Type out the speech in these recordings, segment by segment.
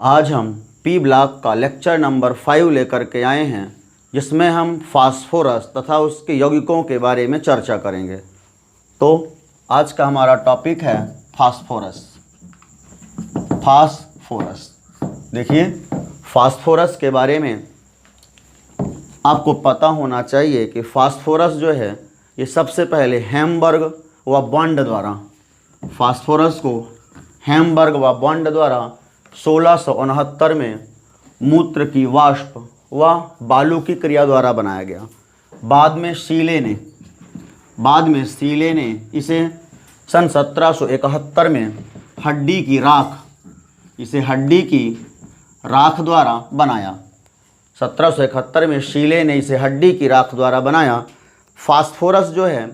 आज हम P block का लेक्चर नंबर 5 लेकर के आए हैं, जिसमें हम फास्फोरस तथा उसके यौगिकों के बारे में चर्चा करेंगे। तो आज का हमारा टॉपिक है फास्फोरस। फास्फोरस देखिए, फास्फोरस के बारे में आपको पता होना चाहिए कि फास्फोरस जो है ये सबसे पहले हैम्बर्ग व बॉन्ड द्वारा, फास्फोरस को हैम्बर्ग व बॉन्ड द्वारा 1669 में मूत्र की वाष्प व बालू की क्रिया द्वारा बनाया गया। बाद में सीले ने इसे सन 1771 में हड्डी की राख द्वारा बनाया। 1771 में शीले ने इसे हड्डी की राख द्वारा बनाया। फास्फोरस जो है,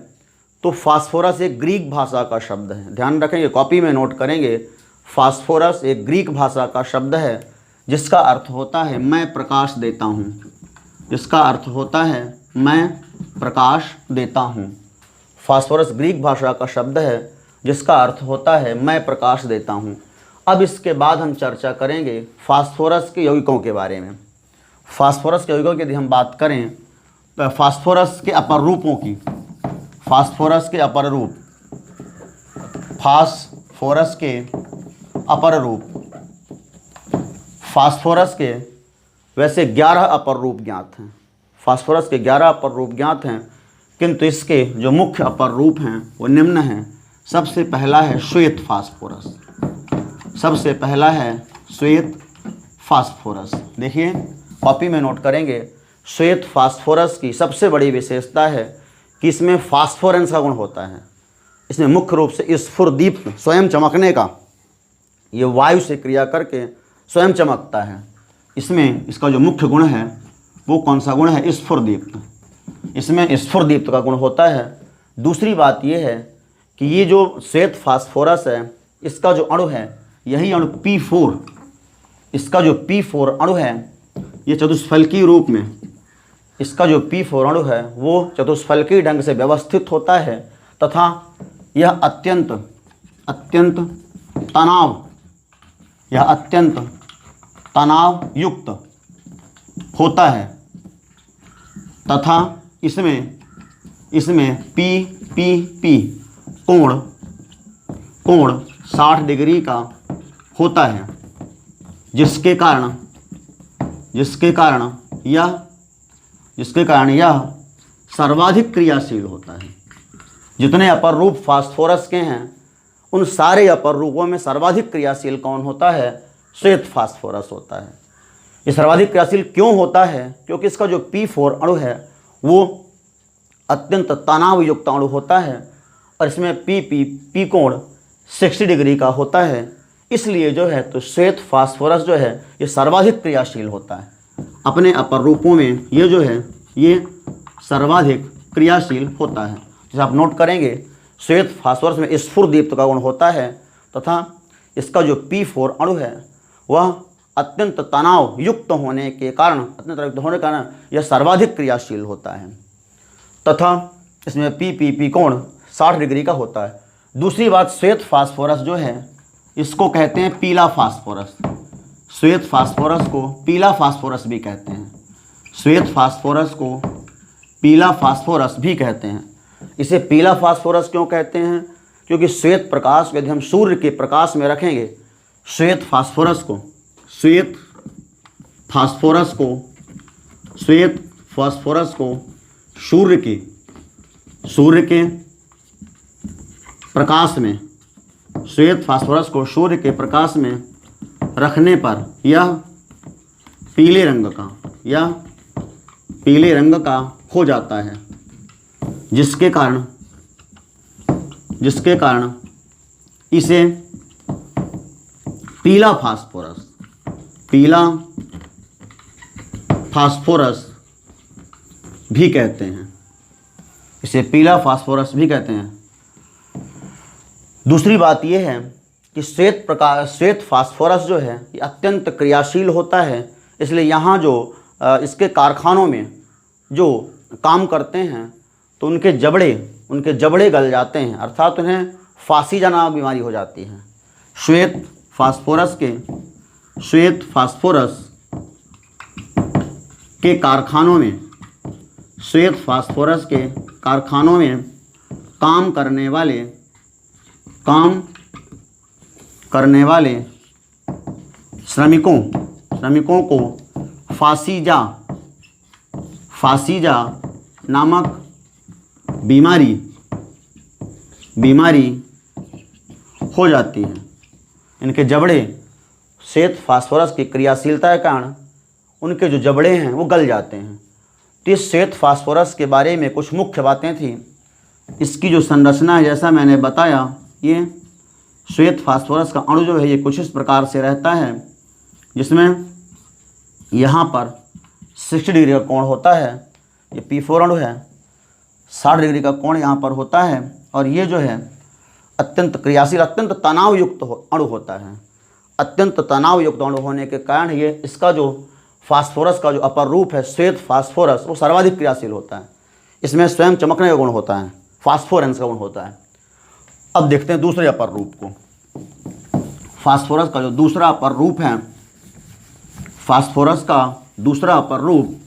तो फास्फोरस एक ग्रीक भाषा का शब्द है। ध्यान रखेंगे, कॉपी में नोट करेंगे। फास्फोरस एक ग्रीक भाषा का शब्द है जिसका अर्थ होता है मैं प्रकाश देता हूँ। जिसका अर्थ होता है मैं प्रकाश देता हूँ। फास्फोरस ग्रीक भाषा का शब्द है जिसका अर्थ होता है मैं प्रकाश देता हूँ। अब इसके बाद हम चर्चा करेंगे फास्फोरस के यौगिकों के बारे में। फास्फोरस के यौगिकों की यदि हम बात करें तो फास्फोरस के अपर रूपों की, फास्फोरस के अपर रूप, फास्फोरस के अपर रूप, फास्फोरस के वैसे 11 अपर रूप ज्ञात हैं। फास्फोरस के 11 अपर रूप ज्ञात हैं, किंतु इसके जो मुख्य अपर रूप हैं वो निम्न हैं। सबसे पहला है श्वेत फास्फोरस। सबसे पहला है श्वेत फास्फोरस। देखिए, कॉपी में नोट करेंगे। श्वेत फास्फोरस की सबसे बड़ी विशेषता है कि इसमें फास्फोरेंस का गुण होता है। इसमें मुख्य रूप से स्फुरदीप्त, स्वयं चमकने का, ये वायु से क्रिया करके स्वयं चमकता है। इसमें इसका जो मुख्य गुण है वो कौन सा गुण है? स्फुरदीप्त। इसमें स्फुरदीप्त का गुण होता है। दूसरी बात ये है कि ये जो श्वेत फास्फोरस है, इसका जो अणु है, यही अणु P4, इसका जो P4 अणु है ये चतुष्फलकीय रूप में, इसका जो P4 अणु है वो चतुष्फलकीय ढंग से व्यवस्थित होता है तथा यह अत्यंत तनाव युक्त होता है तथा इसमें P कोण 60 डिग्री का होता है, जिसके कारण यह सर्वाधिक क्रियाशील होता है। जितने अपर रूप फास्फोरस के हैं उन सारे अपर रूपों में सर्वाधिक क्रियाशील कौन होता है? श्वेत फास्फोरस होता है। ये सर्वाधिक क्रियाशील क्यों होता है? क्योंकि इसका जो P4 अणु है वो अत्यंत तनाव युक्त अणु होता है और इसमें P कोण 60 डिग्री का होता है। इसलिए जो है तो श्वेत फास्फोरस जो है ये सर्वाधिक क्रियाशील होता है। अपने अपर रूपों में ये जो है ये सर्वाधिक क्रियाशील होता है। जैसे आप नोट करेंगे, श्वेत फास्फोरस में स्फुरदीप्त का गुण होता है तथा इसका जो P4 अणु है वह अत्यंत तनाव युक्त होने के कारण यह सर्वाधिक क्रियाशील होता है तथा इसमें P कोण 60 डिग्री का होता है। दूसरी बात, श्वेत फास्फोरस जो है इसको कहते हैं पीला फास्फोरस। श्वेत फास्फोरस को पीला फास्फोरस भी कहते हैं। श्वेत फास्फोरस को पीला फास्फोरस भी कहते हैं। इसे पीला फास्फोरस क्यों कहते हैं? क्योंकि श्वेत प्रकाश यदि हम सूर्य के प्रकाश में रखेंगे, श्वेत फास्फोरस को सूर्य के प्रकाश में, श्वेत फास्फोरस को सूर्य के प्रकाश में रखने पर यह पीले रंग का हो जाता है, जिसके कारण इसे पीला फास्फोरस भी कहते हैं। इसे पीला फास्फोरस भी कहते हैं। दूसरी बात यह है कि श्वेत फास्फोरस जो है ये अत्यंत क्रियाशील होता है। इसलिए यहाँ जो इसके कारखानों में जो काम करते हैं तो उनके जबड़े गल जाते हैं, अर्थात उन्हें फांसी नामक बीमारी हो जाती है। श्वेत फास्फोरस के श्वेत फास्फोरस के कारखानों में, श्वेत फास्फोरस के कारखानों में काम करने वाले श्रमिकों को फासीजा नामक बीमारी हो जाती है। इनके जबड़े श्वेत फास्फोरस की क्रियाशीलता के कारण उनके जो जबड़े हैं वो गल जाते हैं। तो इस श्वेत फास्फोरस के बारे में कुछ मुख्य बातें थी। इसकी जो संरचना है, जैसा मैंने बताया, ये श्वेत फास्फोरस का अणु जो है ये कुछ इस प्रकार से रहता है, जिसमें यहाँ पर 60 डिग्री का कोण होता है। ये P4 अणु है, 60 डिग्री का कोण यहाँ पर होता है, और ये जो है अत्यंत क्रियाशील, अत्यंत तनावयुक्त अणु होता है। अत्यंत तनावयुक्त अणु होने के कारण ये इसका जो फास्फोरस का जो अपर रूप है श्वेत फास्फोरस, वो सर्वाधिक क्रियाशील होता है। इसमें स्वयं चमकने का गुण होता है, फास्फोरेंस का गुण होता है। अब देखते हैं दूसरे अपर रूप को। फास्फोरस का जो दूसरा अपर रूप है, फास्फोरस का दूसरा अपर रूप,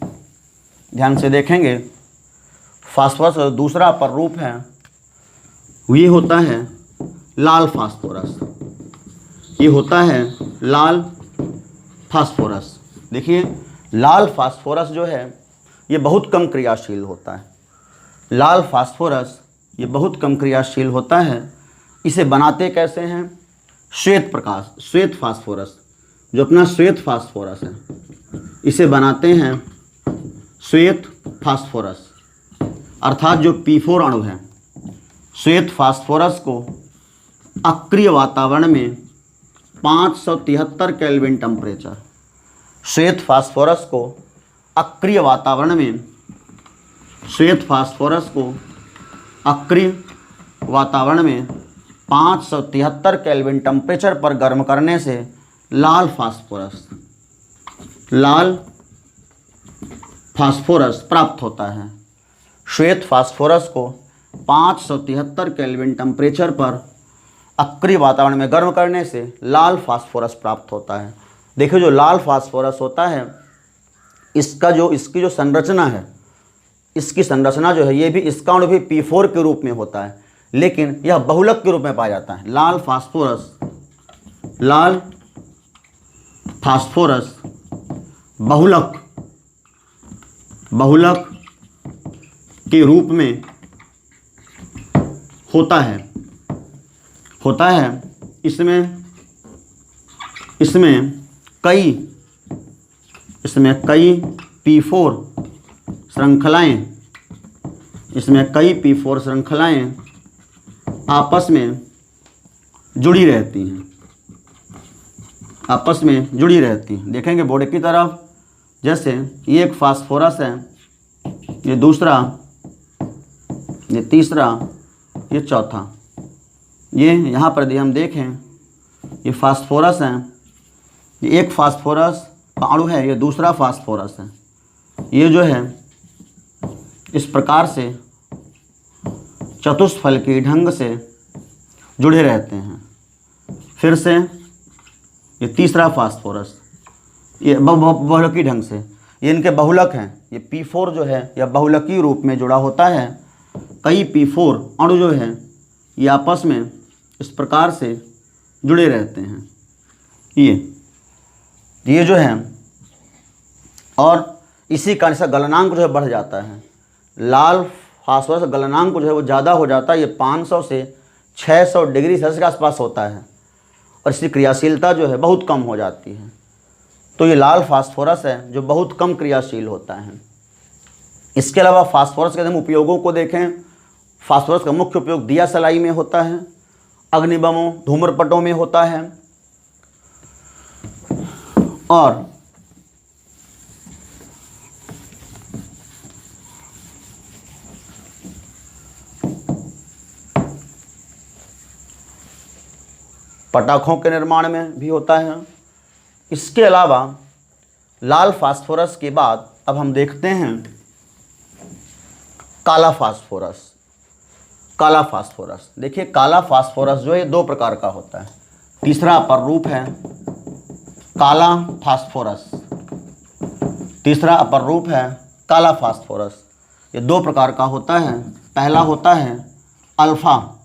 ध्यान से देखेंगे, फास्फोरस का दूसरा अपर रूप है ये होता है लाल फास्फोरस। ये होता है लाल फास्फोरस। देखिए, लाल फास्फोरस जो है ये बहुत कम क्रियाशील होता है। लाल फास्फोरस ये बहुत कम क्रियाशील होता है। इसे बनाते कैसे हैं? श्वेत फास्फोरस, जो अपना श्वेत फास्फोरस है, इसे बनाते हैं श्वेत फास्फोरस, अर्थात जो P4 अणु है। श्वेत फास्फोरस को अक्रिय वातावरण में 573 केल्विन टेम्परेचर, श्वेत फास्फोरस को अक्रिय वातावरण में, श्वेत फास्फोरस को अक्रिय वातावरण में 573 केल्विन टेम्परेचर पर गर्म करने से लाल फास्फोरस प्राप्त होता है। श्वेत फास्फोरस को 573 केल्विन टेम्परेचर पर अक्रिय वातावरण में गर्म करने से लाल फास्फोरस प्राप्त होता है। देखिए, जो लाल फास्फोरस होता है, इसकी जो संरचना है, इसकी संरचना जो है, ये भी, इसका अणु भी P4 के रूप में होता है, लेकिन यह बहुलक के रूप में पाया जाता है। लाल फास्फोरस बहुलक के रूप में होता है। इसमें कई P4 श्रृंखलाएं आपस में जुड़ी रहती हैं। देखेंगे बोर्ड की तरफ, जैसे ये एक फास्फोरस है, ये दूसरा, ये तीसरा, ये चौथा। ये यहाँ पर यदि हम देखें, ये फास्फोरस है, ये एक फास्फोरस का अणु है, ये दूसरा फास्फोरस है। ये जो है इस प्रकार से चतुष्फलकी ढंग से जुड़े रहते हैं। फिर से ये तीसरा फास्फोरस, ये बहुलकी ढंग से, ये इनके बहुलक हैं। ये P4 जो है यह बहुलकी रूप में जुड़ा होता है। कई P4 अणु जो है ये आपस में इस प्रकार से जुड़े रहते हैं। ये जो है, और इसी कारण से गलनांक जो है बढ़ जाता है। लाल फास्फोरस का गलनांक जो है वो ज़्यादा हो जाता है। ये 500 से 600 डिग्री सेल्सियस के आसपास होता है, और इसकी क्रियाशीलता जो है बहुत कम हो जाती है। तो ये लाल फास्फोरस है जो बहुत कम क्रियाशील होता है। इसके अलावा फास्फोरस के हम उपयोगों को देखें, फास्फोरस का मुख्य उपयोग दिया सलाई में होता है, अग्निबमों, धूम्रपटों में होता है, और पटाखों के निर्माण में भी होता है। इसके अलावा लाल फास्फोरस के बाद अब हम देखते हैं काला फास्फोरस। देखिए, काला फास्फोरस जो है दो प्रकार का होता है। तीसरा अपर रूप है काला फास्फोरस। तीसरा अपर रूप है काला फास्फोरस। ये दो प्रकार का होता है। पहला होता है अल्फा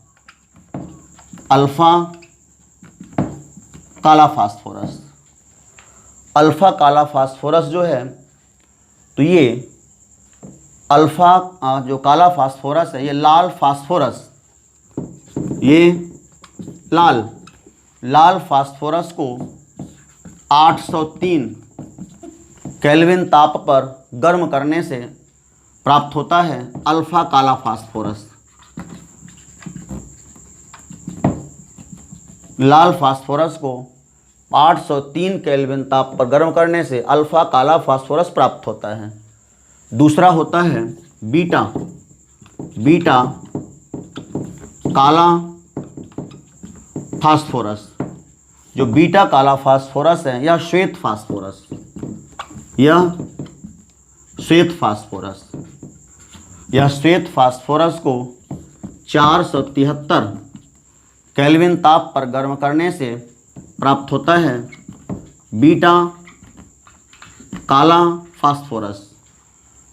काला फास्फोरस। अल्फा काला फास्फोरस जो है, तो ये अल्फा जो काला फास्फोरस है, ये लाल फास्फोरस, ये लाल फास्फोरस को 803 केल्विन ताप पर गर्म करने से प्राप्त होता है अल्फा काला फास्फोरस। लाल फास्फोरस को 803 केल्विन ताप पर गर्म करने से अल्फा काला फास्फोरस प्राप्त होता है। दूसरा होता है बीटा काला फास्फोरस। जो बीटा काला फास्फोरस है, यह श्वेत फास्फोरस को 473 केल्विन ताप पर गर्म करने से प्राप्त होता है बीटा काला फास्फोरस।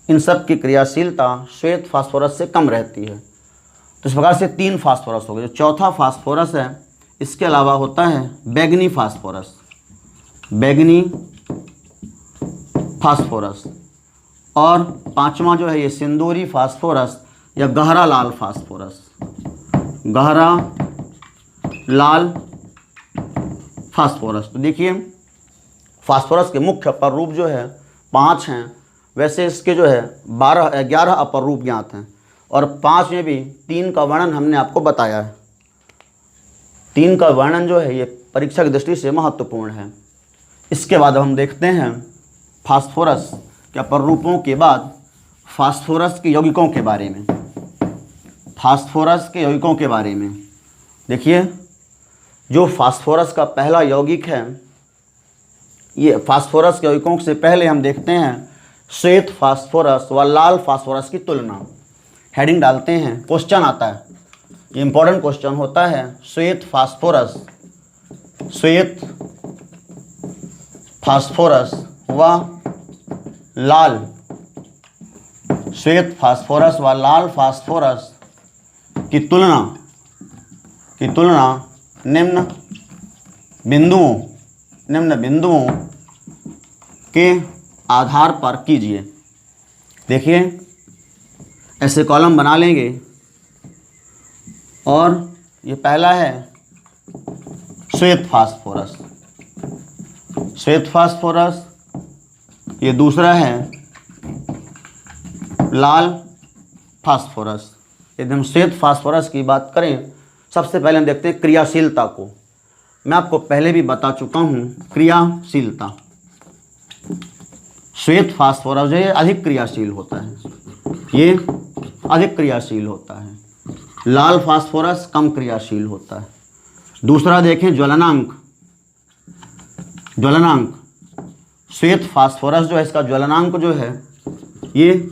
इन सब की क्रियाशीलता श्वेत फास्फोरस से कम रहती है। तो इस प्रकार से 3 फास्फोरस हो गए। जो चौथा फास्फोरस है, इसके अलावा होता है बैंगनी फास्फोरस। और पांचवा जो है ये सिंदूरी फास्फोरस या गहरा लाल फास्फोरस। तो देखिए, फास्फोरस के मुख्य अपर रूप जो है 5 हैं। वैसे इसके जो है 11 अपर रूप ज्ञात हैं, और 5 में भी 3 का वर्णन हमने आपको बताया है। 3 का वर्णन जो है ये परीक्षा की दृष्टि से महत्वपूर्ण है। इसके बाद हम देखते हैं फास्फोरस के अपर रूपों के बाद फास्फोरस के यौगिकों के बारे में। देखिए, जो फास्फोरस का पहला यौगिक है, ये फास्फोरस के यौगिकों से पहले हम देखते हैं श्वेत फास्फोरस व लाल फास्फोरस की तुलना। हेडिंग डालते हैं, क्वेश्चन आता है, ये इंपॉर्टेंट क्वेश्चन होता है। श्वेत फास्फोरस व लाल फास्फोरस की तुलना निम्न बिंदुओं के आधार पर कीजिए। देखिए, ऐसे कॉलम बना लेंगे, और ये पहला है श्वेत फास्फोरस, ये दूसरा है लाल फास्फोरस। यदि हम श्वेत फास्फोरस की बात करें, सबसे पहले हम देखते हैं क्रियाशीलता को। मैं आपको पहले भी बता चुका हूँ क्रियाशीलता। श्वेत फास्फोरस जो है अधिक क्रियाशील होता है, लाल फास्फोरस कम क्रियाशील होता है। दूसरा देखें ज्वलनांक। श्वेत फास्फोरस जो है, इसका ज्वलनांक जो है ये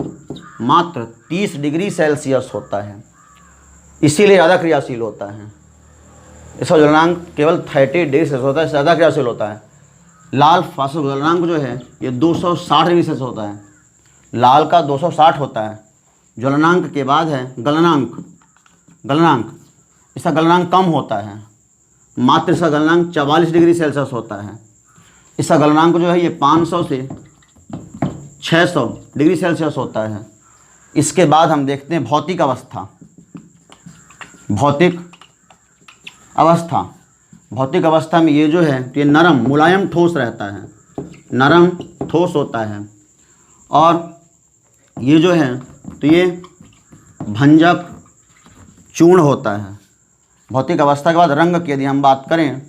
मात्र 30 डिग्री सेल्सियस होता है, इसीलिए ज़्यादा क्रियाशील होता है। इसका ज्वलनांक केवल 30 डिग्री सेल्सियस होता है, ज़्यादा क्रियाशील होता है। लाल फास्फोरस ज्वलनांक जो है ये 260 डिग्री सेल्सियस होता है। लाल का 260 होता है। ज्वलनांक के बाद है गलनांक। इसका गलनांक कम होता है, मात्र इसका गलनांक 44 डिग्री सेल्सियस होता है। इसका गलनांक जो है ये 500 से 600 डिग्री सेल्सियस होता है। इसके बाद हम देखते हैं भौतिक अवस्था में ये जो है ये नरम मुलायम ठोस रहता है, नरम ठोस होता है। और ये जो है तो ये भंजक चूर्ण होता है। भौतिक अवस्था के बाद रंग की यदि हम बात करें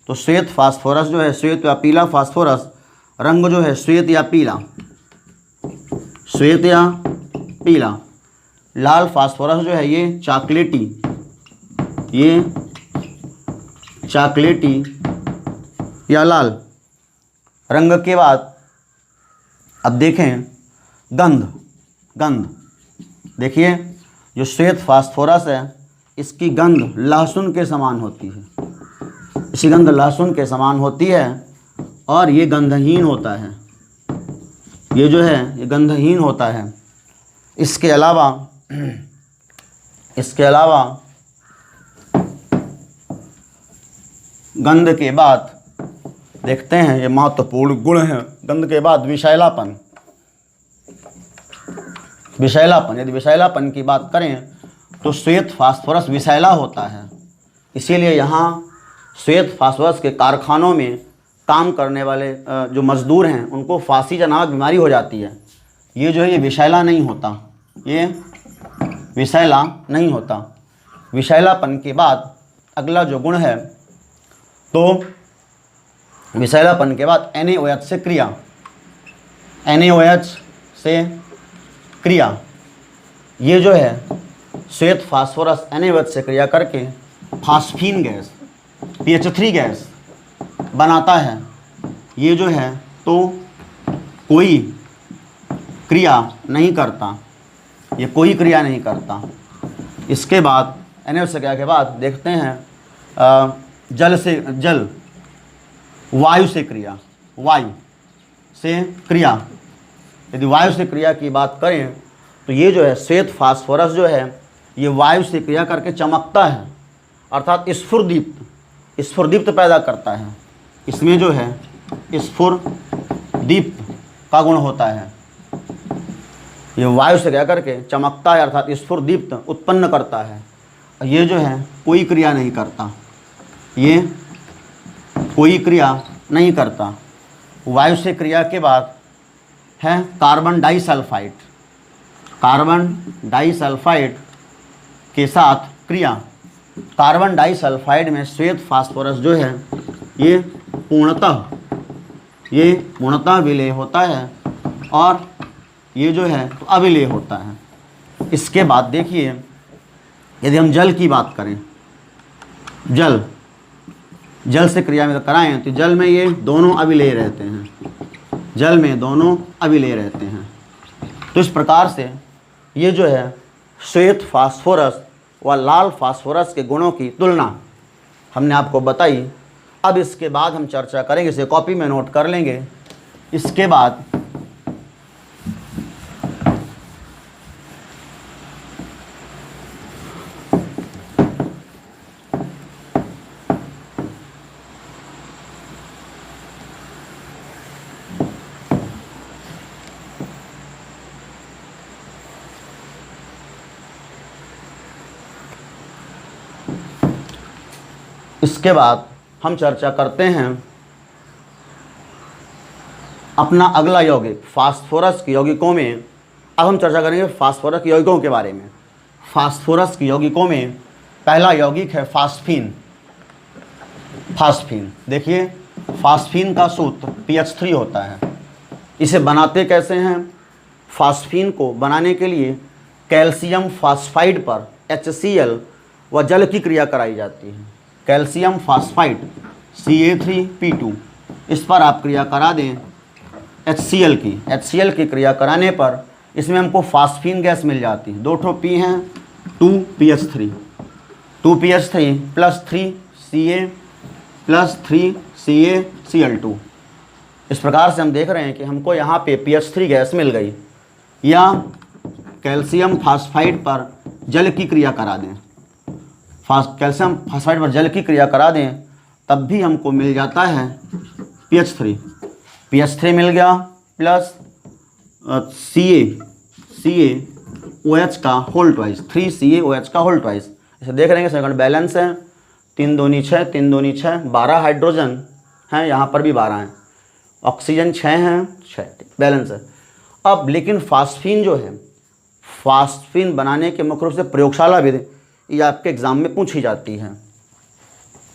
तो श्वेत फास्फोरस जो है, श्वेत या पीला फास्फोरस, रंग जो है श्वेत या पीला। लाल फास्फोरस जो है ये चॉकलेटी या लाल। रंग के बाद अब देखें गंध। देखिए, जो श्वेत फास्फोरस है इसकी गंध लहसुन के समान होती है, और ये गंधहीन होता है, ये जो है ये गंधहीन होता है। इसके अलावा गंध के बाद देखते हैं, ये महत्वपूर्ण गुण है। गंध के बाद विषैलापन। यदि विषैलापन की बात करें तो श्वेत फास्फोरस विषैला होता है, इसीलिए यहाँ श्वेत फास्फोरस के कारखानों में काम करने वाले जो मजदूर हैं उनको फांसीजन्य बीमारी हो जाती है। ये जो है ये विषैला नहीं होता, ये विषैला नहीं होता। विषैलापन के बाद अगला जो गुण है, तो विषैलापन के बाद NaOH से क्रिया, NaOH से क्रिया, ये जो है श्वेत फास्फोरस NaOH से क्रिया करके फास्फीन गैस, PH3 गैस बनाता है। ये जो है तो कोई क्रिया नहीं करता, ये कोई क्रिया नहीं करता। इसके बाद NaOH से क्रिया के बाद देखते हैं वायु से क्रिया। यदि वायु से क्रिया की बात करें तो ये जो है श्वेत फास्फोरस जो है ये वायु से क्रिया करके चमकता है, अर्थात स्फुरदीप्त पैदा करता है। इसमें जो है स्फुरदीप्त का गुण होता है। ये वायु से क्रिया करके चमकता है, अर्थात स्फुरदीप्त उत्पन्न करता है। ये जो है कोई क्रिया नहीं करता, ये कोई क्रिया नहीं करता। वायु से क्रिया के बाद है कार्बन डाइसल्फाइड के साथ क्रिया। कार्बन डाइसल्फाइड में श्वेत फास्फोरस जो है ये पूर्णतः विलेय होता है और ये जो है तो अविलेय होता है। इसके बाद देखिए, यदि हम जल की बात करें, जल से क्रिया में कराएं तो जल में ये दोनों अविलेय रहते हैं। तो इस प्रकार से ये जो है श्वेत फास्फोरस व लाल फास्फोरस के गुणों की तुलना हमने आपको बताई। अब इसके बाद हम चर्चा करेंगे, इसे कॉपी में नोट कर लेंगे। इसके बाद हम चर्चा करते हैं अपना अगला यौगिक फास्फोरस के यौगिकों में। अब हम चर्चा करेंगे फास्फोरस के यौगिकों के बारे में। फास्फोरस के यौगिकों में पहला यौगिक है फास्फीन। देखिए, फास्फीन का सूत्र PH3 होता है। इसे बनाते कैसे हैं? फास्फीन को बनाने के लिए कैल्शियम फास्फाइड पर HCl व जल की क्रिया कराई जाती है। कैल्शियम फास्फाइड Ca3P2, इस पर आप क्रिया करा दें HCl की क्रिया कराने पर इसमें हमको फास्फीन गैस मिल जाती है। 2 ठो P हैं, 2PH3 प्लस 3CaCl2। इस प्रकार से हम देख रहे हैं कि हमको यहाँ पे PH3 गैस मिल गई। या कैल्शियम फास्फाइड पर जल की क्रिया करा दें, कैल्शियम फास्फाइड पर जल की क्रिया करा दें, तब भी हमको मिल जाता है PH3 मिल गया, प्लस CaOH का होल ट्वाइस, 3CaOH का होल ट्वाइस। इसे देख रहे हैं सेकंड बैलेंस है, 3 दूनी 6, 3 दूनी 6, 12 हाइड्रोजन हैं, यहाँ पर भी 12 हैं, ऑक्सीजन 6 हैं, 6 बैलेंस है। अब लेकिन फास्फीन जो है, फास्फीन बनाने के मुख्य रूप से प्रयोगशाला विधि ये आपके एग्ज़ाम में पूछी जाती है।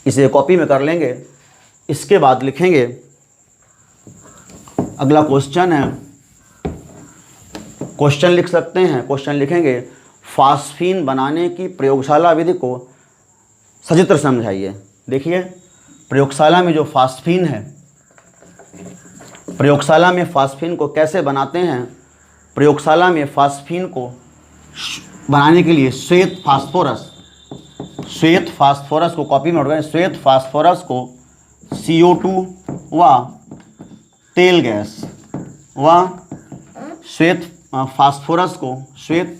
इसे कॉपी में कर लेंगे। इसके बाद लिखेंगे, अगला क्वेश्चन है, क्वेश्चन लिख सकते हैं। क्वेश्चन लिखेंगे, फास्फीन बनाने की प्रयोगशाला विधि को सचित्र समझाइए। देखिए, प्रयोगशाला में जो फास्फीन है, प्रयोगशाला में फास्फीन को कैसे बनाते हैं? प्रयोगशाला में फास्फीन को बनाने के लिए श्वेत फास्फोरस को कॉपी में उठाएं, श्वेत फास्फोरस को CO2 व तेल गैस व श्वेत फास्फोरस को श्वेत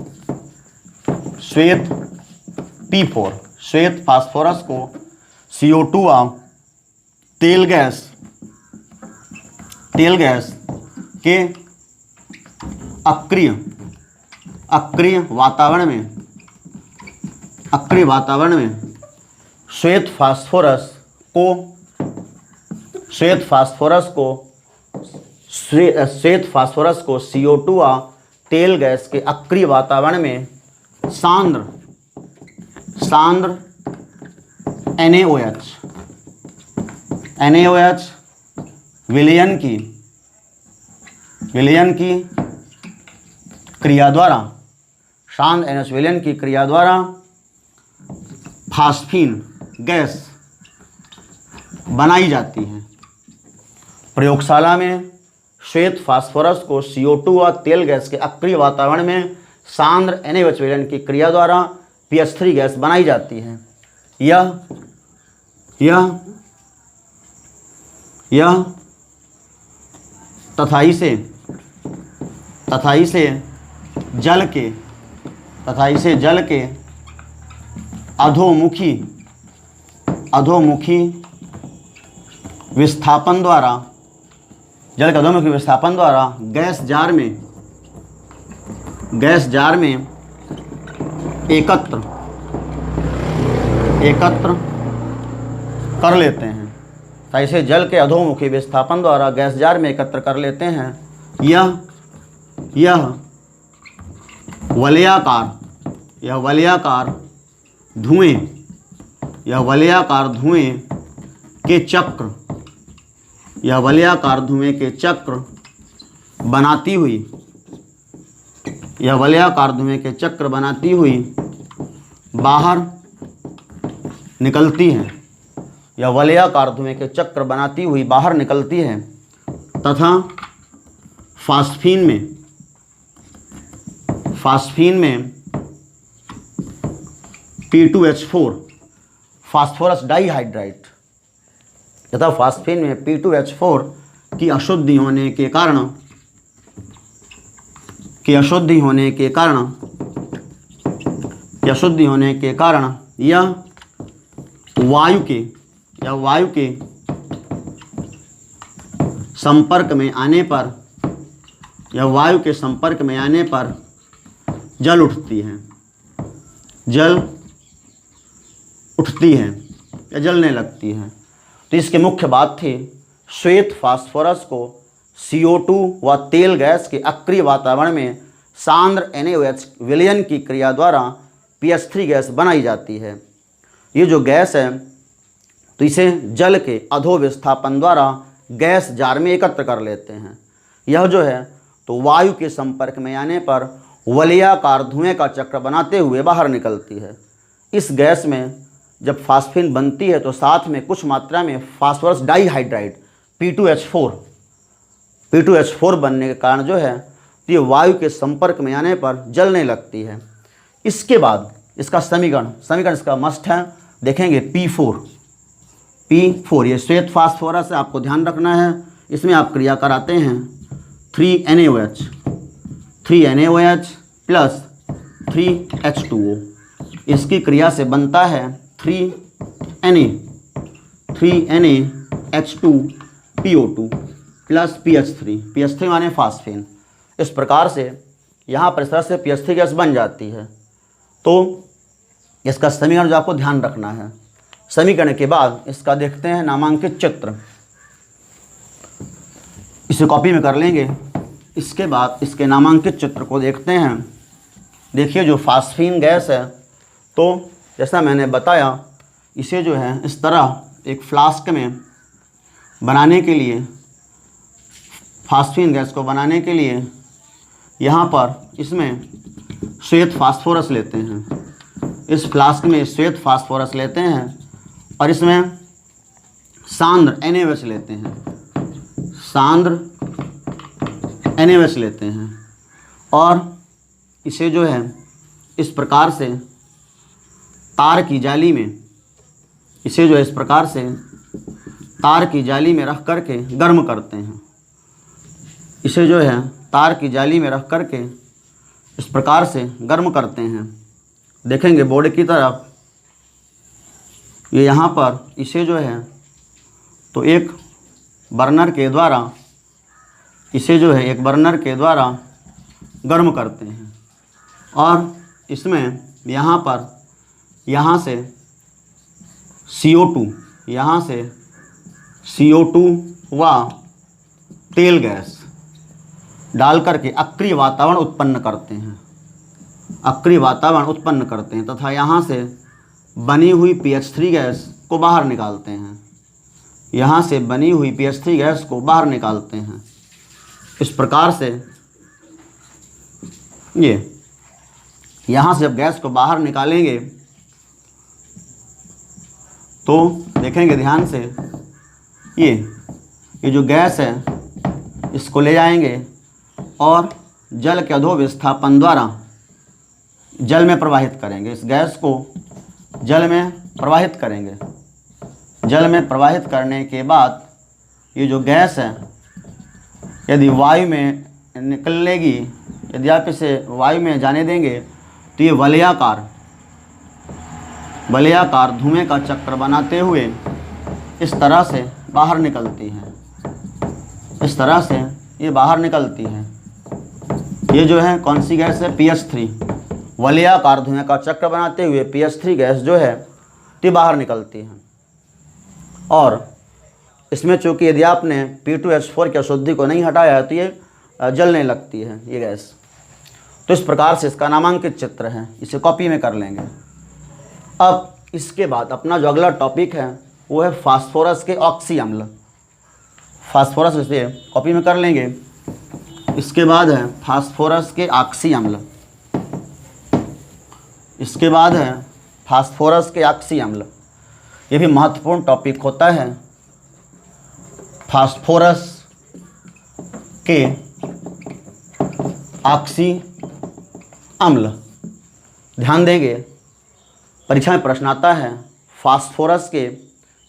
P4 श्वेत फास्फोरस को CO2 व तेल गैस के अक्रिय वातावरण में श्वेत फास्फोरस को CO2 व तेल गैस के अक्रिय वातावरण में सांद्र NaOH विलयन की क्रिया द्वारा सांद्र NaOH विलयन की क्रिया द्वारा फास्फीन गैस बनाई जाती है। प्रयोगशाला में श्वेत फास्फोरस को CO2 व तेल गैस के अक्रिय वातावरण में सांद्र NaOH विलयन की क्रिया द्वारा PH3 गैस बनाई जाती है। यह तथा इसे जल के अधोमुखी विस्थापन द्वारा गैस जार में एकत्र कर लेते हैं। ऐसे जल के अधोमुखी विस्थापन द्वारा गैस जार में एकत्र कर लेते हैं। यह वलयाकार धुएं के चक्र बनाती हुई बाहर निकलती है तथा फास्फीन में P2H4 फास्फोरस डाइहाइड्राइड तथा फास्फीन में P2H4 की अशुद्धि होने के कारण यह वायु के संपर्क में आने पर जल उठती है या जलने लगती है। तो इसकी मुख्य बात थी श्वेत फास्फोरस को CO2 व तेल गैस के अक्रिय वातावरण में सांद्र NaOH विलयन की क्रिया द्वारा PH3 गैस बनाई जाती है। ये जो गैस है तो इसे जल के अधो विस्थापन द्वारा गैस जार में एकत्र कर लेते हैं। यह जो है तो वायु के संपर्क में आने पर वलयाकार धुएं का चक्र बनाते हुए बाहर निकलती है। इस गैस में जब फास्फीन बनती है तो साथ में कुछ मात्रा में फास्फोरस डाइहाइड्राइड P2H4 बनने के कारण जो है तो ये वायु के संपर्क में आने पर जलने लगती है। इसके बाद इसका समीकरण इसका मस्ट है, देखेंगे P4 ये श्वेत फास्फोरस है, आपको ध्यान रखना है। इसमें आप क्रिया कराते हैं 3NaOH प्लस 3H2O। इसकी क्रिया से बनता है 3NaH2PO2 प्लस PH3 माने फास्फीन। इस प्रकार से यहाँ पर इस तरह से PH3 गैस बन जाती है। तो इसका समीकरण जो आपको ध्यान रखना है। समीकरण के बाद इसका देखते हैं नामांकित चित्र, इसे कॉपी में कर लेंगे। इसके बाद इसके नामांकित चित्र को देखते हैं। देखिए जो फास्फीन गैस है तो जैसा मैंने बताया इसे जो है इस तरह एक फ्लास्क में बनाने के लिए, फास्फीन गैस को बनाने के लिए यहाँ पर इसमें श्वेत फास्फोरस लेते हैं। इस फ्लास्क में श्वेत फास्फोरस लेते हैं और इसमें सांद्र NaOH लेते हैं और इसे जो है इस प्रकार से तार की जाली में रख करके गर्म करते हैं। इसे जो है तार की जाली में रख करके इस प्रकार से गर्म करते हैं। देखेंगे बोर्ड की तरफ, ये यहाँ पर इसे जो है तो एक बर्नर के द्वारा इसे जो है एक बर्नर के द्वारा गर्म करते हैं और इसमें यहाँ पर यहाँ से CO2 यहाँ से CO2 व तेल गैस डाल करके अक्रिय वातावरण उत्पन्न करते हैं, अक्रिय वातावरण उत्पन्न करते हैं तथा यहाँ से बनी हुई PH3 गैस को बाहर निकालते हैं, यहाँ से बनी हुई PH3 गैस को बाहर निकालते हैं। इस प्रकार से ये यहाँ से जब गैस को बाहर निकालेंगे तो देखेंगे ध्यान से, ये जो गैस है इसको ले जाएंगे और जल के अधोविस्थापन द्वारा जल में प्रवाहित करेंगे। इस गैस को जल में प्रवाहित करेंगे। जल में प्रवाहित करने के बाद ये जो गैस है यदि वायु में निकलेगी, यदि आप इसे वायु में जाने देंगे तो ये वलयाकार धुएं का चक्र बनाते हुए इस तरह से बाहर निकलती है। इस तरह से ये बाहर निकलती है। ये जो है कौन सी गैस है? PH3। वलयाकार धुएं का चक्र बनाते हुए PH3 गैस जो है ये बाहर निकलती है। और इसमें चूँकि यदि आपने P2H4 की अशुद्धि को नहीं हटाया तो ये जलने लगती है ये गैस। तो इस प्रकार से इसका नामांकित चित्र है, इसे कॉपी में कर लेंगे। अब इसके बाद अपना जो अगला टॉपिक है वो है फास्फोरस के ऑक्सी अम्ल। फास्फोरस इसे कॉपी में कर लेंगे। इसके बाद है फास्फोरस के ऑक्सी अम्ल। इसके बाद है फास्फोरस के ऑक्सी अम्ल। ये भी महत्वपूर्ण टॉपिक होता है। फास्फोरस के ऑक्सी अम्ल, ध्यान देंगे परीक्षा में प्रश्न आता है फास्फोरस के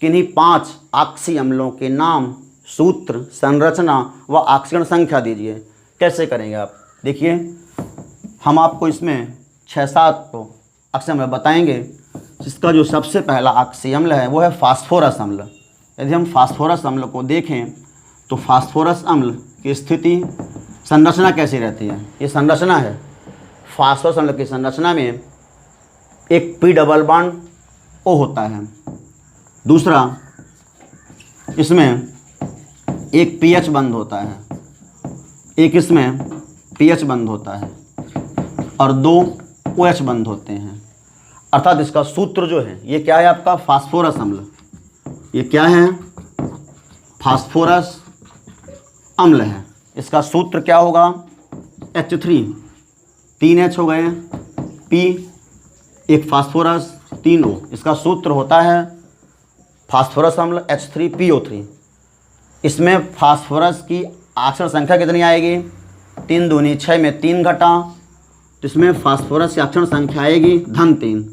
किन्हीं 5 ऑक्सी अम्लों के नाम, सूत्र, संरचना व ऑक्सीजन संख्या दीजिए। कैसे करेंगे आप? देखिए हम आपको इसमें 6-7 को ऑक्सी अम्ल बताएंगे। जिसका जो सबसे पहला ऑक्सी अम्ल है वो है फास्फोरस अम्ल। यदि हम फास्फोरस अम्ल को देखें तो फास्फोरस अम्ल की स्थिति, संरचना कैसी रहती है? ये संरचना है। फास्फोरस अम्ल की संरचना में एक P डबल बॉन्ड O होता है, दूसरा इसमें एक PH बंद होता है, एक इसमें PH बंद होता है और 2 OH बंद होते हैं। अर्थात इसका सूत्र जो है ये क्या है? आपका फास्फोरस अम्ल। ये क्या है? फास्फोरस अम्ल है। इसका सूत्र क्या होगा? H3, 3 H हो गए, P, एक फास्फोरस, 3 O। इसका सूत्र होता है फास्फोरस अम्ल H3PO3। इसमें फास्फोरस की अक्षर संख्या कितनी आएगी? 3 दूनी 6 में 3 घटा, तो इसमें फास्फोरस की अक्षर संख्या आएगी -3।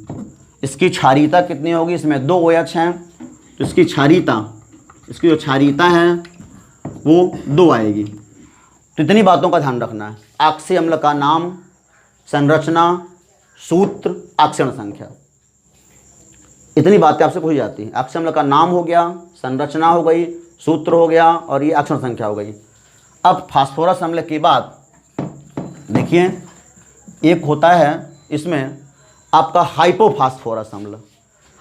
इसकी क्षारीयता कितनी होगी? इसमें 2 OH हैं तो इसकी क्षारीयता, इसकी जो क्षारीयता है वो 2 आएगी। तो इतनी बातों का ध्यान रखना है। ऑक्सी अम्ल का नाम, संरचना, सूत्र, ऑक्सीजन संख्या, इतनी बातें आपसे पूछी जाती हैं। ऑक्सी अम्ल का नाम हो गया, संरचना हो गई, सूत्र हो गया और ये ऑक्सीजन संख्या हो गई। अब फास्फोरस अम्ल की बात देखिए, एक होता है इसमें आपका हाइपोफास्फोरस अम्ल।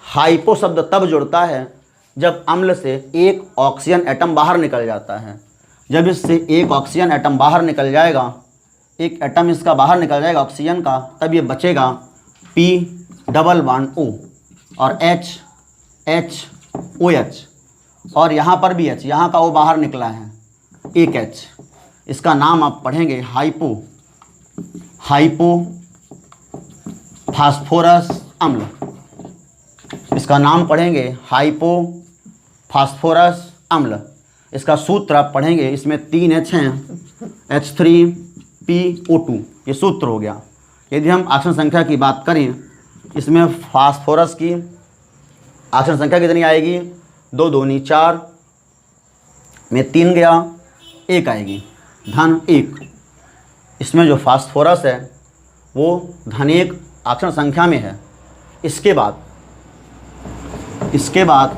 हाइपो शब्द तब जुड़ता है जब अम्ल से एक ऑक्सीजन एटम बाहर निकल जाता है। जब इससे एक ऑक्सीजन एटम बाहर निकल जाएगा, एक एटम इसका बाहर निकल जाएगा ऑक्सीजन का, तब ये बचेगा P डबल बॉन्ड O और OH और यहाँ पर भी H, यहाँ का O बाहर निकला है, एक H। इसका नाम आप पढ़ेंगे हाइपोफास्फोरस अम्ल। इसका नाम पढ़ेंगे हाइपोफास्फोरस अम्ल। इसका सूत्र आप पढ़ेंगे, इसमें 3 H हैं, H3PO2, ये सूत्र हो गया। यदि हम ऑक्सीजन संख्या की बात करें, इसमें फास्फोरस की ऑक्सीजन संख्या कितनी आएगी? 2 दूनी 4 में 3 गया, 1 आएगी। धन 1। इसमें जो फास्फोरस है वो धन 1 अक्षर संख्या में है। इसके बाद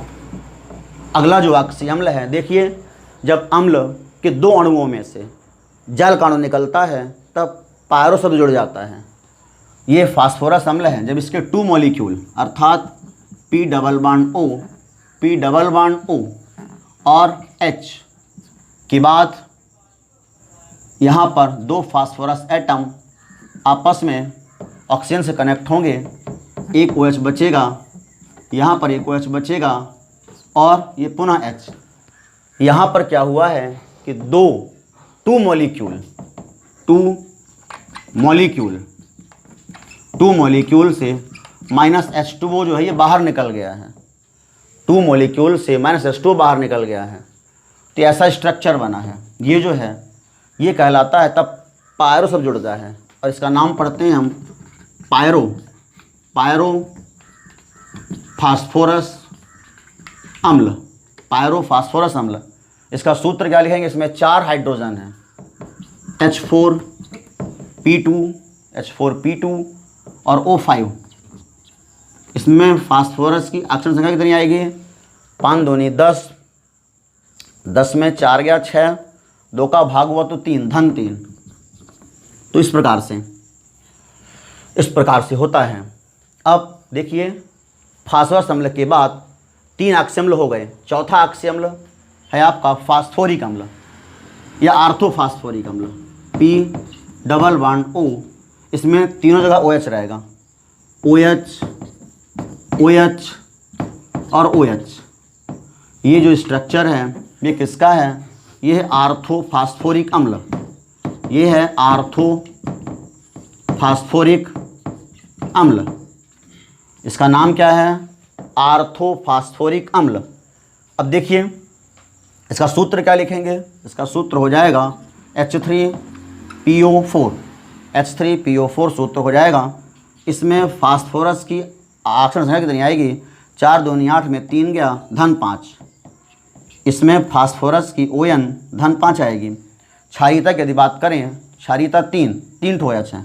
अगला जो ऑक्सी अम्ल है, देखिए जब अम्ल के 2 अणुओं में से जल का अणु निकलता है तब पायरो शब्द जुड़ जाता है। ये फास्फोरस अम्ल है। जब इसके 2 मॉलिक्यूल अर्थात P डबल बॉन्ड O और H के बाद यहाँ पर 2 फास्फोरस एटम आपस में ऑक्सीजन से कनेक्ट होंगे, एक OH बचेगा, यहाँ पर एक OH बचेगा और ये पुनः H। यहाँ पर क्या हुआ है कि 2 मॉलिक्यूल से माइनस H2O जो है ये बाहर निकल गया है। 2 मॉलिक्यूल से माइनस H2O बाहर निकल गया है, तो ऐसा स्ट्रक्चर बना है। ये जो है ये कहलाता है, तब पायरो सब जुड़ता है और इसका नाम पढ़ते हैं हम पायरो फास्फोरस अम्ल। इसका सूत्र क्या लिखेंगे? इसमें 4 हाइड्रोजन है, H4P2 और O5। इसमें फास्फोरस की अक्षर संख्या कितनी आएगी? 5 दूनी 10, 10 में 4 गया 6, 2 का भाग हुआ तो 3, धन 3। तो इस प्रकार से होता है। अब देखिए फास्फोरस अम्ल के बाद 3 ऑक्सी अम्ल हो गए। चौथा ऑक्सी अम्ल है आपका फास्फोरिक अम्ल या आर्थोफास्फोरिक अम्ल, P डबल बॉन्ड O। इसमें तीनों जगह OH रहेगा, OH और OH। ये जो स्ट्रक्चर है ये किसका है? ये है आर्थोफास्फोरिक अम्ल। ये है आर्थोफास्फोरिक अम्ल। इसका नाम क्या है? आर्थोफास्फोरिक अम्ल। अब देखिए इसका सूत्र क्या लिखेंगे? इसका सूत्र हो जाएगा H3PO4 सूत्र हो जाएगा। इसमें फास्फोरस की अक्षर संख्या कितनी आएगी? 4 दूनी 8 में 3 गया, धन 5। इसमें फास्फोरस की ON धन 5 आएगी। क्षारीयता की यदि बात करें, क्षारीयता 3 ठो OH है।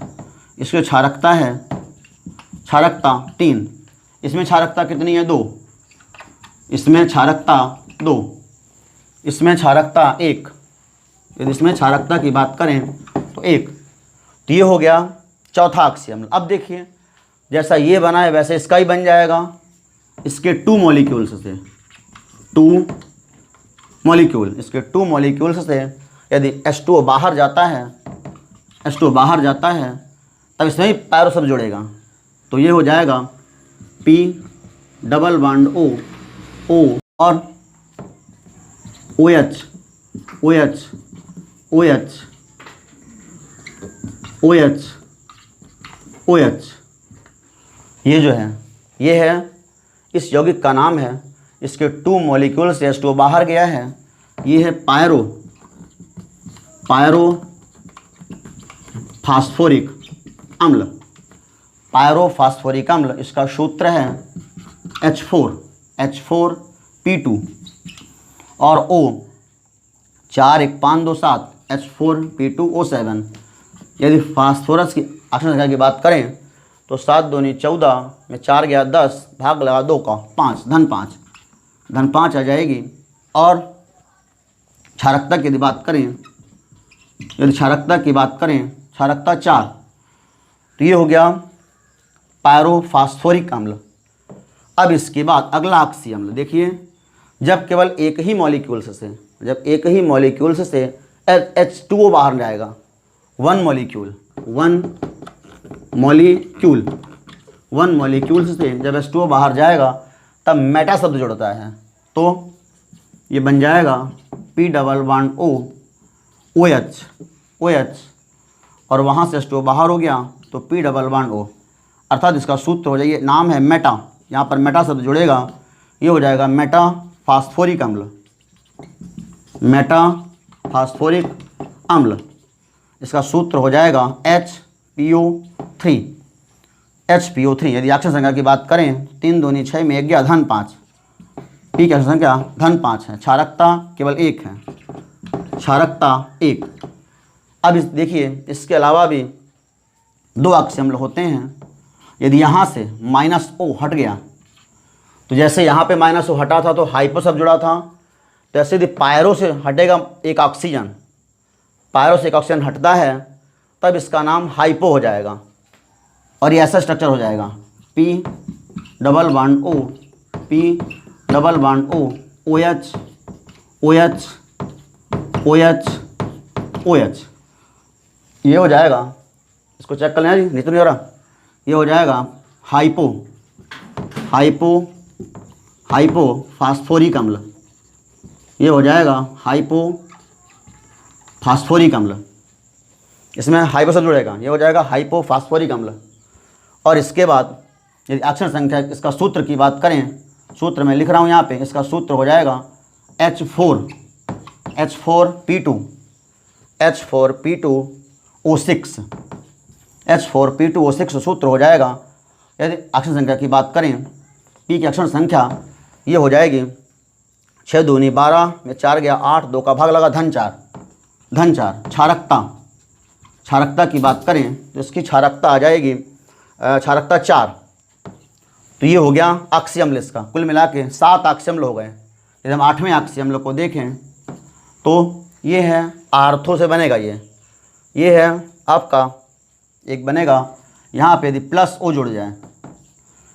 इसकी क्षारकता 3। इसमें क्षारकता कितनी है? 2। इसमें क्षारकता 2। इसमें क्षारकता 1। यदि इसमें क्षारकता की बात करें तो 1। तो ये हो गया चौथा ऑक्सी अम्ल। अब देखिए जैसा ये बना है वैसे इसका ही बन जाएगा। इसके 2 मॉलिक्यूल्स से यदि H2O बाहर जाता है तब इसमें ही पायरो सब जुड़ेगा। तो ये हो जाएगा P डबल बॉन्ड O और OH। ये जो है ये है इस यौगिक का नाम है। इसके 2 मॉलिक्यूल से H2O बाहर गया है। ये है पायरोफास्फोरिक अम्ल। इसका सूत्र है H4P2 और O 4 1 5 2 7 H4P2O7। यदि फास्फोरस की अक्षर संख्या की बात करें तो 7 दूनी 14 में 4 गया 10, भाग लगा 2 का 5, धन 5 आ जाएगी। और क्षारकता की यदि बात करें, क्षारकता 4। तो ये हो गया पायरोफास्फोरिक अम्ल। अब इसके बाद अगला ऑक्सी अम्ल देखिए, जब केवल एक ही मॉलिक्यूल से H2O बाहर जाएगा, 1 मॉलिक्यूल से जब H2O बाहर जाएगा तब मेटा शब्द जुड़ता है। तो ये बन जाएगा P डबल बॉन्ड OH और वहाँ से H2O बाहर हो गया तो P डबल बॉन्ड O, अर्थात इसका सूत्र हो जाइए, नाम है मेटा, यहाँ पर मेटा शब्द जुड़ेगा। ये हो जाएगा मेटाफास्फोरिक अम्ल। इसका सूत्र हो जाएगा HPO3। यदि अक्षर संख्या की बात करें 3 दूनी 6 में 1 गया, धन 5। P की अक्षर संख्या धन 5 है। क्षारकता केवल 1 है, क्षारकता 1। अब देखिए इसके अलावा भी 2 अक्षीय अम्ल होते हैं। यदि यहाँ से -O हट गया, तो जैसे यहाँ पे -O हटा था तो हाइपो शब्द जुड़ा था, तो ऐसे यदि पायरो से हटेगा एक ऑक्सीजन, पायरो से एक ऑक्सीजन हटता है, तब इसका नाम हाइपो हो जाएगा और ये ऐसा स्ट्रक्चर हो जाएगा P double bond O, P double bond O, OH OH OH OH। ये हो जाएगा, इसको चेक कर लेना जी, नहीं तो नहीं हो रहा। ये हो जाएगा हाइपो हाइपो हाइपो फास्फोरिक अम्ल। ये हो जाएगा हाइपो फास्फोरिक अम्ल, इसमें हाइपो शब्द जुड़ेगा, ये हो जाएगा हाइपो फास्फोरिक अम्ल। और इसके बाद यदि अक्षर संख्या, इसका सूत्र की बात करें, सूत्र मैं लिख रहा हूँ यहाँ पे, इसका सूत्र हो जाएगा H4P2 H4P2O6 H4P2O6 सूत्र हो जाएगा। यदि अक्षर संख्या की बात करें, P की अक्षर संख्या ये हो जाएगी 6 दूनी 12 में 4 गया 8, 2 का भाग लगा धन 4। क्षारकता की बात करें तो इसकी क्षारकता आ जाएगी क्षारकता 4। तो ये हो गया अक्षीय अम्ल। इसका कुल मिला के 7 अक्षीय अम्ल हो गए। यदि हम 8वें अक्षीय अम्ल को देखें तो ये है आर्थो से बनेगा, ये है आपका एक बनेगा यहाँ पे, यदि +O जुड़ जाए,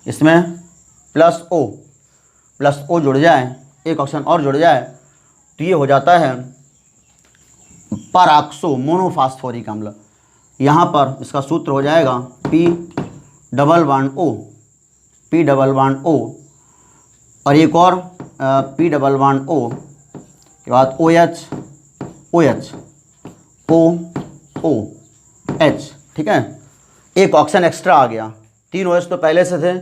इसमें +O जुड़ जाए, एक ऑप्शन और जुड़ जाए, तो ये हो जाता है परऑक्सो मोनोफास्फोरिक अम्ल। यहाँ पर इसका सूत्र हो जाएगा P डबल बॉन्ड O और एक और P डबल बॉन्ड O के बाद OH ठीक है। एक ऑक्सीजन एक्स्ट्रा आ गया, 3 OH तो पहले से थे,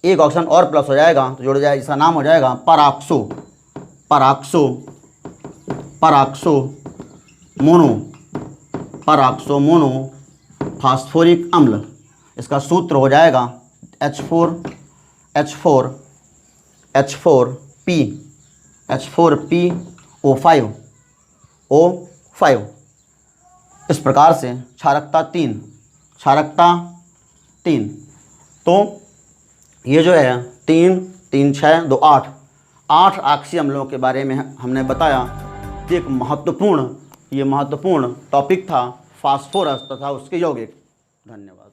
एक ऑक्सीजन और प्लस हो जाएगा तो जुड़ जाए, इसका नाम हो जाएगा परऑक्सो मोनो फास्फोरिक अम्ल। इसका सूत्र हो जाएगा H4PO5 इस प्रकार से क्षारकता 3। तो ये जो है 3 3 6 2 8 अक्षीय अम्लों के बारे में हमने बताया। एक महत्वपूर्ण टॉपिक था फास्फोरस तथा उसके यौगिक। धन्यवाद।